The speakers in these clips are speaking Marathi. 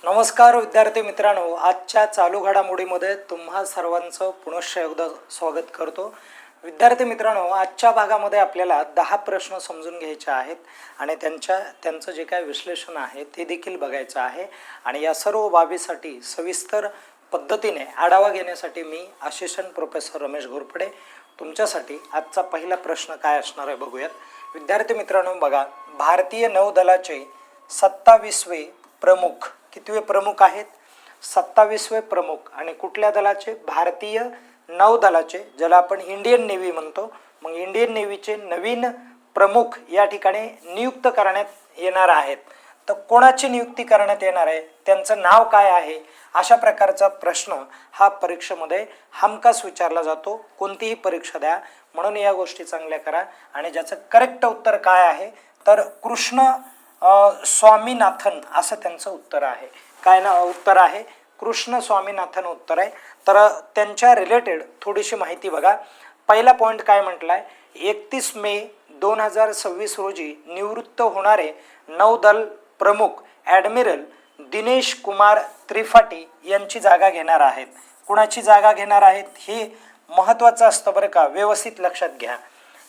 नमस्कार विद्यार्थी मित्रांनो, आजच्या चालू घडामोडीमध्ये तुम्हा सर्वांचं पुनश्च एकदा स्वागत करतो। विद्यार्थी मित्रांनो, आजच्या भागामध्ये आपल्याला 10 प्रश्न समजून घ्यायचे आहेत आणि त्यांचं जे काय विश्लेषण आहे ते देखील बघायचं आहे आणि या सर्व बाबीसाठी सविस्तर पद्धतीने आढावा घेण्यासाठी मी असिस्टंट प्रोफेसर रमेश घोरपडे तुमच्यासाठी आजचा पहिला प्रश्न काय असणार आहे बघूयात। विद्यार्थी मित्रांनो बघा, भारतीय नौदलाचे 27वे प्रमुख कितवे प्रमुख आहेत? 27वे प्रमुख आणि कुठल्या दलाचे? भारतीय नौदलाचे, ज्याला आपण इंडियन नेव्ही म्हणतो। मग इंडियन नेव्हीचे नवीन प्रमुख या ठिकाणी नियुक्त करण्यात येणार आहेत। तर कोणाची नियुक्ती करण्यात येणार आहे, त्यांचं नाव काय आहे, अशा प्रकारचा प्रश्न हा परीक्षेमध्ये हमखास विचारला जातो। कोणतीही परीक्षा द्या, म्हणून या गोष्टी चांगल्या करा। आणि ज्याचं करेक्ट उत्तर काय आहे तर कृष्ण स्वामीनाथन असं त्यांचं उत्तर आहे। काय ना उत्तर आहे? कृष्ण स्वामीनाथन उत्तर आहे। तर त्यांच्या रिलेटेड थोडीशी माहिती बघा। पहिला पॉइंट काय म्हटलाय, 31 मे 2026 रोजी निवृत्त होणारे नौदल प्रमुख ॲडमिरल दिनेश कुमार त्रिपाठी यांची जागा घेणार आहेत। कुणाची जागा घेणार आहेत हे महत्त्वाचं असतं बरं का, व्यवस्थित लक्षात घ्या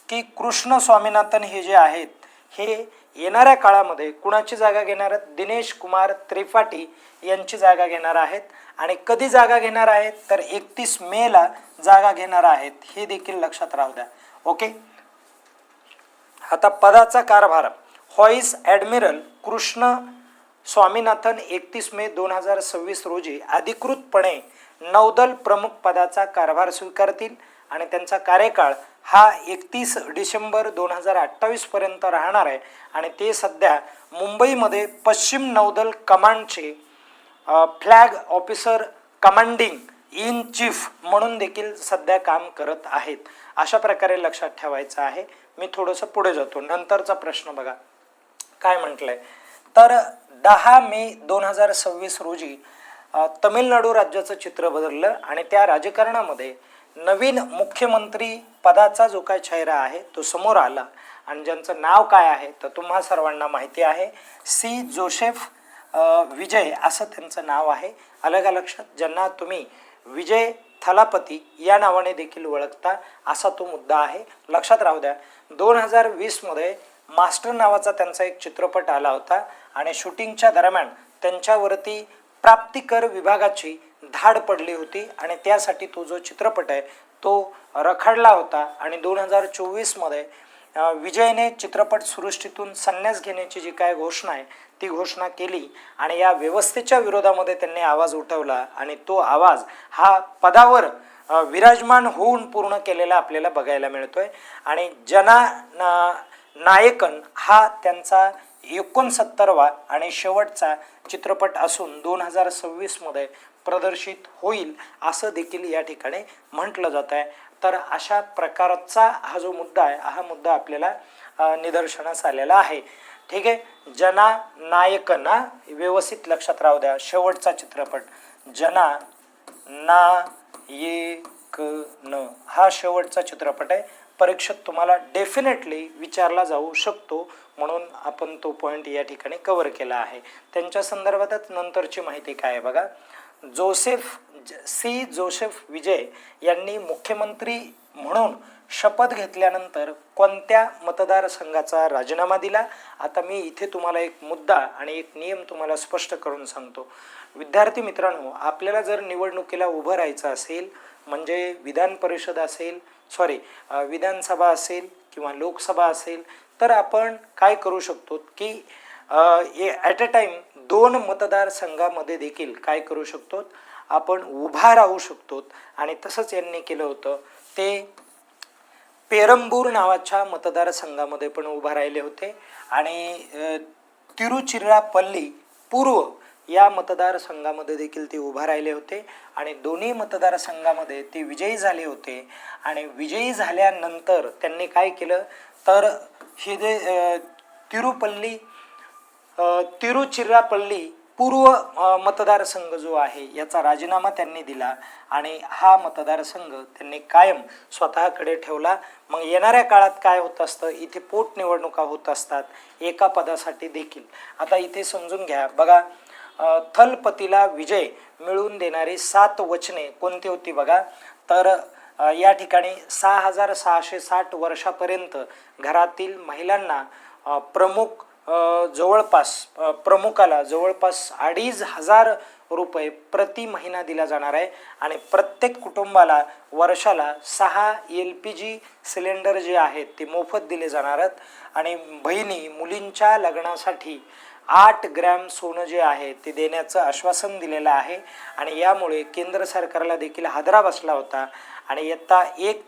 की कृष्ण स्वामीनाथन हे जे आहेत हे येणाऱ्या काळामध्ये कुणाची जागा घेणार आहेत? दिनेश कुमार त्रिपाठी यांची जागा घेणार आहेत। आणि कधी जागा घेणार आहेत तर 31 मेला जागा घेणार आहेत, हे देखील लक्षात राहू द्या। ओके, आता पदाचा कारभार, व्हाईस ॲडमिरल कृष्ण स्वामीनाथन 31 मे 2026 रोजी अधिकृतपणे नौदल प्रमुख पदाचा कारभार स्वीकारतील आणि त्यांचा कार्यकाळ हा 31 डिसेंबर 2028 पर्यंत राहणार आहे। आणि ते सध्या मुंबईमध्ये पश्चिम नौदल कमांडचे flag officer commanding in chief म्हणून देखील सध्या काम करत आहेत। अशा प्रकारे लक्षात ठेवायचं आहे। मी थोडंसं पुढे जातो। नंतरचा प्रश्न बघा काय म्हटलंय तर 10 मे 2026 रोजी तमिळनाडू राज्याचं चित्र बदललं आणि त्या राजकारणामध्ये नवीन मुख्यमंत्री पदाचा जो काय चेहरा आहे तो समोर आला आणि ज्यांचं नाव काय आहे तर तुम्हा सर्वांना माहिती आहे, सी जोसेफ विजय असं त्यांचं नाव आहे। अलग लक्षात, ज्यांना तुम्ही विजय थलापती या नावाने देखील ओळखता, असा तो मुद्दा आहे, लक्षात राहू द्या। 2020 मध्ये मास्टर नावाचा त्यांचा एक चित्रपट आला होता आणि शूटिंगच्या दरम्यान त्यांच्यावरती प्राप्तिकर विभागाची धाड पडली होती आणि त्यासाठी तो जो चित्रपट आहे तो रखडला होता। आणि 2024 मध्ये विजयने चित्रपट सृष्टीतून संन्यास घेण्याची जी काय घोषणा आहे ती घोषणा केली आणि या व्यवस्थेच्या विरोधामध्ये त्यांनी आवाज उठवला आणि तो आवाज हा पदावर विराजमान होऊन पूर्ण केलेला आपल्याला बघायला मिळतोय। आणि जना नायकन हा त्यांचा 69वा आणि शेवटचा चित्रपट असून 2026 मध्ये प्रदर्शित होईल असं देखील या ठिकाणी म्हटलं जात आहे। तर अशा प्रकारचा हा जो मुद्दा आहे हा मुद्दा आपल्याला निदर्शनास आलेला आहे। ठीक आहे, जना नायकना व्यवस्थित लक्षात राहू द्या, शेवटचा चित्रपट जना नायकन हा शेवटचा चित्रपट आहे। परीक्षेत तुम्हाला डेफिनेटली विचारला जाऊ शकतो, म्हणून आपण तो पॉईंट या ठिकाणी कव्हर केला आहे। त्यांच्या संदर्भातच नंतरची माहिती काय आहे बघा। जोसेफ विजय यांनी मुख्यमंत्री म्हणून शपथ घेतल्यानंतर कोणत्या मतदारसंघाचा राजीनामा दिला? आता मी इथे तुम्हाला एक मुद्दा आणि एक नियम तुम्हाला स्पष्ट करून सांगतो। विद्यार्थी मित्रांनो, आपल्याला जर निवडणुकीला उभं राहायचं असेल, म्हणजे विधान परिषद असेल, विधानसभा असेल किंवा लोकसभा असेल, तर आपण काय करू शकतो की ॲट अ टाइम 2 मतदारसंघामध्ये देखील काय करू शकतो, आपण उभा राहू शकतो। आणि तसंच यांनी केलं होतं, ते पेरंबूर नावाच्या मतदारसंघामध्ये पण उभा राहिले होते आणि तिरुचिरापल्ली पूर्व या मतदारसंघामध्ये देखील ते उभा राहिले होते आणि दोन्ही मतदारसंघामध्ये ते विजयी झाले होते। आणि विजयी झाल्यानंतर त्यांनी काय केलं तर हे जे तिरुचिरापल्ली पूर्व मतदारसंघ जो आहे याचा राजीनामा त्यांनी दिला आणि हा मतदारसंघ त्यांनी कायम स्वतःकडे ठेवला। मग येणाऱ्या काळात काय होत असतं, इथे पोटनिवडणुका होत असतात एका पदासाठी देखील। आता इथे समजून घ्या बघा, थलपतीला विजय मिळवून देणारी 7 वचने कोणती होती बघा. तर या ठिकाणी 6660 वर्षापर्यंत घरातील महिलांना प्रमुखाला जवळपास 2500 रुपये प्रति महिना दिला जाणार आहे आणि प्रत्येक कुटुंबाला वर्षाला 6 LPG सिलेंडर जे आहेत ते मोफत दिले जाणार आहेत. आणि मुलींच्या लग्नासाठी 8 ग्रॅम सोनं जे आहे ते देण्याचं आश्वासन दिलेलं आहे. आणि यामुळे केंद्र सरकारला देखील हादरा बसला होता. आणि इयत्ता 1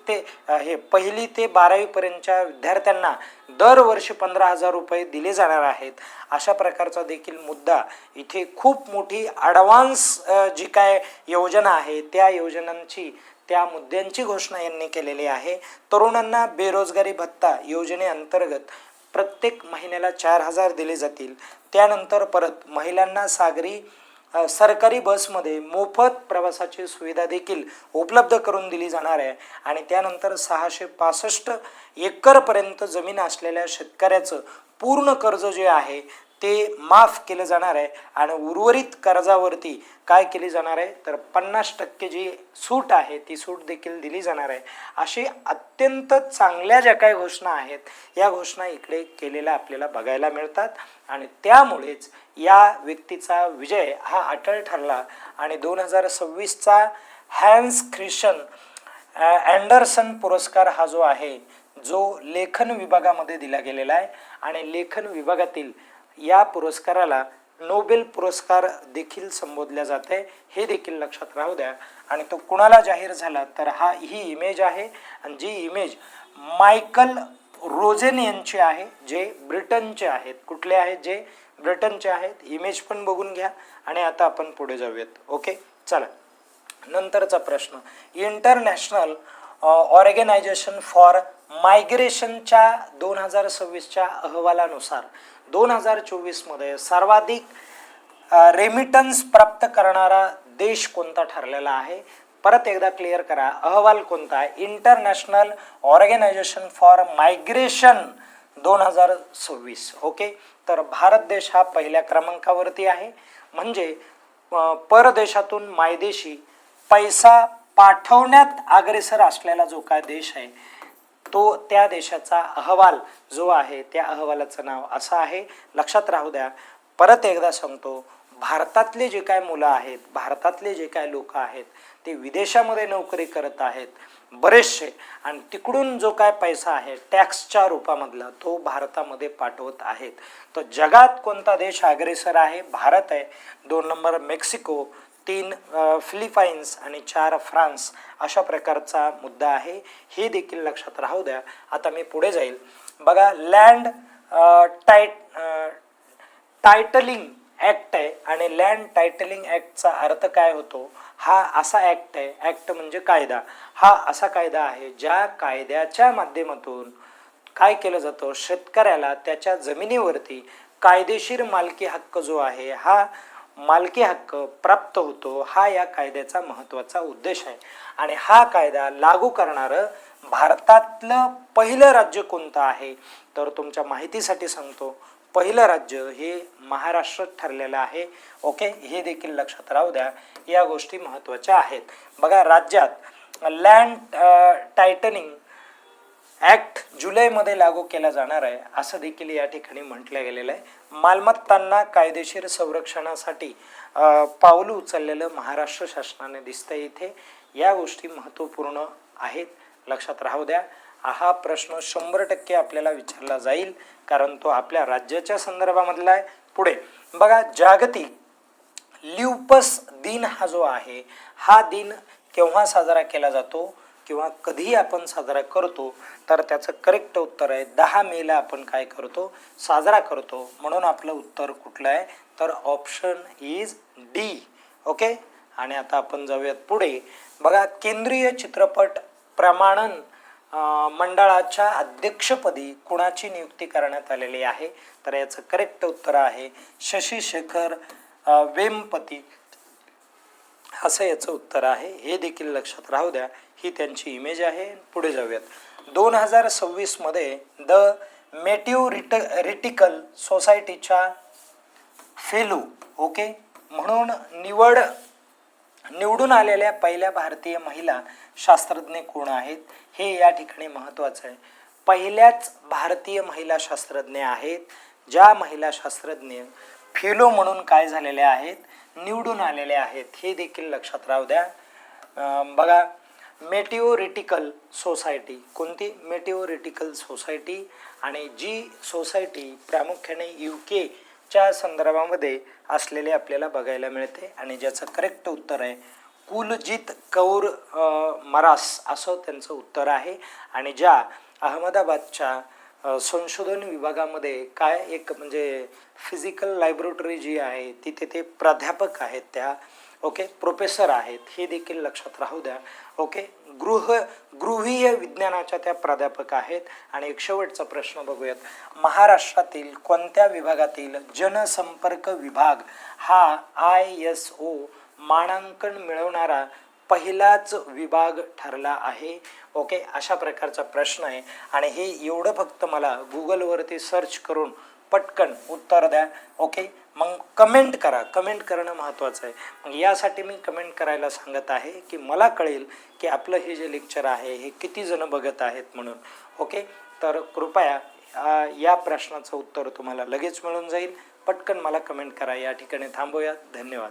ते 12वी पर्यंतच्या विद्यार्थ्यांना दरवर्षी 15,000 रुपये दिले जाणार आहेत. अशा प्रकारचा देखील मुद्दा इथे खूप मोठी ॲडव्हान्स जी काय योजना आहे त्या योजनांची त्या मुद्द्यांची घोषणा यांनी केलेली आहे. तरुणांना बेरोजगारी भत्ता योजनेअंतर्गत प्रत्येक महिन्याला 4,000 दिले जातील. त्यानंतर परत महिलांना सरकारी बसमध्ये मोफत प्रवासाची सुविधा देखील उपलब्ध करून दिली जाणार आहे. आणि त्यानंतर 665 एकरपर्यंत जमीन असलेल्या शेतकऱ्याचं पूर्ण कर्ज जे आहे ते माफ केलं जाणार आहे. आणि उर्वरित कर्जावरती काय केली जाणार आहे तर 50% जी सूट आहे ती सूट देखील दिली जाणार आहे. अशी अत्यंत चांगल्या ज्या काही घोषणा आहेत या घोषणा इकडे केलेल्या आपल्याला बघायला मिळतात. आणि त्यामुळेच या व्यक्तीचा विजय हा अटळ ठरला. आणि 2026चा हॅन्स ख्रिश्चन अँडरसन पुरस्कार हा जो आहे जो लेखन विभागामध्ये दिला गेलेला आहे. आणि लेखन विभागातील या पुरस्काराला नोबेल पुरस्कार देखील संबोधल्या जाते, हे देखील लक्षात राहू द्या. आणि तो कुणाला जाहीर झाला तर ही इमेज आहे. आणि जी इमेज मायकल रोजेन यांची आहे जे ब्रिटनचे आहेत. कुठले आहेत जे ब्रिटनचे आहेत. इमेज पण बघून घ्या. आणि आता आपण पुढे जाऊयात. ओके चला, नंतरचा प्रश्न. इंटरनॅशनल ऑर्गनायझेशन फॉर मायग्रेशनच्या 2026च्या अहवालानुसार 2024 मध्ये सर्वाधिक रेमिटन्स प्राप्त करणारा देश कोणता ठरलेला आहे. परत एकदा क्लिअर करा, अहवाल कोणता आहे. International Organization for Migration 2026. Okay, तर भारत देश हा पहिल्या क्रमांकावरती आहे. म्हणजे परदेशातून मायदेशी पैसा पाठवण्यात अग्रेसर असलेला जो काय देश आहे तो त्या देशाचा अहवाल जो आहे त्या अहवालाचं नाव असं आहे. लक्षात राहू द्या. परत एकदा सांगतो, भारतातले जे काय मुलं आहेत, भारतातले जे काय लोक आहेत ते विदेशामध्ये नोकरी करत आहेत बरेचसे. आणि तिकडून जो काय पैसा आहे टॅक्सच्या रूपामधला तो भारतामध्ये पाठवत आहेत. तर जगात कोणता देश अग्रेसर आहे? भारत आहे. 2 नंबर मेक्सिको, 3 फिलिपाईन्स आणि 4 फ्रान्स. अशा प्रकारचा मुद्दा आहे, हे देखील लक्षात राहू द्या. आता मी पुढे जाईल. बघा, लँड टायटलिंग ॲक्ट आहे. आणि लँड टायटलिंग ॲक्टचा अर्थ काय होतो? हा असा ॲक्ट आहे, ॲक्ट म्हणजे कायदा. हा असा कायदा आहे ज्या कायद्याच्या माध्यमातून काय केलं जातं, शेतकऱ्याला त्याच्या जमिनीवरती कायदेशीर मालकी हक्क जो आहे हा मालकी हक्क प्राप्त होतो. हा या कायद्याचा महत्त्वाचा उद्देश आहे. आणि हा कायदा लागू करणारं भारतातलं पहिलं राज्य कोणतं आहे तर तुमच्या माहितीसाठी सांगतो, पहिलं राज्य हे महाराष्ट्र ठरलेलं आहे. ओके, हे देखील लक्षात राहू द्या. या गोष्टी महत्त्वाच्या आहेत. बघा, राज्यात लँड टायटनिंग ॲक्ट जुलैमध्ये लागू केला जाणार आहे असं देखील या ठिकाणी म्हटलं गेलेलं आहे. मालमत्तांना कायदेशीर संरक्षणासाठी पाऊल उचललेलं महाराष्ट्र शासनाने दिसतंय इथे. या गोष्टी महत्त्वपूर्ण आहेत, लक्षात राहू द्या. हा प्रश्न 100% आपल्याला विचारला जाईल कारण तो आपल्या राज्याच्या संदर्भामधला आहे. पुढे बघा, जागतिक ल्युपस दिन हा जो आहे हा दिन केव्हा साजरा केला जातो किंवा कधी आपण साजरा करतो तर त्याचं करेक्ट उत्तर आहे 10 मेला आपण काय करतो, साजरा करतो. म्हणून आपलं उत्तर कुठलं आहे तर ऑप्शन इज डी. ओके, आणि आता आपण जाऊयात पुढे. बघा, केंद्रीय चित्रपट प्रमाणन मंडळाच्या अध्यक्षपदी कुणाची नियुक्ती करण्यात आलेली आहे तर याचं करेक्ट उत्तर आहे शशी शेखर वेम्पती, असं याचं उत्तर आहे. हे देखील लक्षात राहू द्या. ही त्यांची इमेज आहे. पुढे जाऊयात. 2026 मध्ये द मेटिओरिटिकल सोसायटीच्या फेलो, ओके, म्हणून निवडून आलेल्या पहिल्या भारतीय महिला शास्त्रज्ञ कोण आहेत हे या ठिकाणी महत्त्वाचं आहे. पहिल्याच भारतीय महिला शास्त्रज्ञ आहेत ज्या महिला शास्त्रज्ञ फेलो म्हणून काय झालेल्या आहेत, निवडून आलेल्या आहेत, हे देखील लक्षात राहू द्या. बघा, मेटिओरिटिकल सोसायटी, कोणती? मेटिओरिटिकल सोसायटी. आणि जी सोसायटी प्रामुख्याने UK च्या संदर्भामध्ये असलेले आपल्याला बघायला मिळते आणि ज्याचं करेक्ट उत्तर आहे कुलजीत कौर मरास असं त्यांचं उत्तर आहे. आणि ज्या अहमदाबादच्या संशोधन विभागामध्ये काय एक म्हणजे फिजिकल लॅबोरेटरी जी आहे तिथे ते प्राध्यापक आहेत त्या, ओके, प्रोफेसर आहेत, हे देखील लक्षात राहू द्या. ओके, गृहीय विज्ञानाच्या त्या प्राध्यापक आहेत. आणि एक शेवटचा प्रश्न बघूयात. महाराष्ट्रातील कोणत्या विभागातील जनसंपर्क विभाग हा ISO मानांकन मिळवणारा पहिलाच विभाग ठरला आहे? ओके, अशा प्रकारचा प्रश्न आहे आणि हे एवढं फक्त मला गुगलवरती सर्च करून पटकन उत्तर द्या. ओके, मग कमेंट करा, कमेंट करणं महत्त्वाचं आहे. मग यासाठी मी कमेंट करायला सांगत आहे की मला कळेल की आपलं हे जे लेक्चर आहे हे किती जण बघत आहेत म्हणून. ओके, तर कृपया या प्रश्नाचं उत्तर तुम्हाला लगेच मिळून जाईल. पटकन मला कमेंट करा. या ठिकाणी थांबूया. धन्यवाद.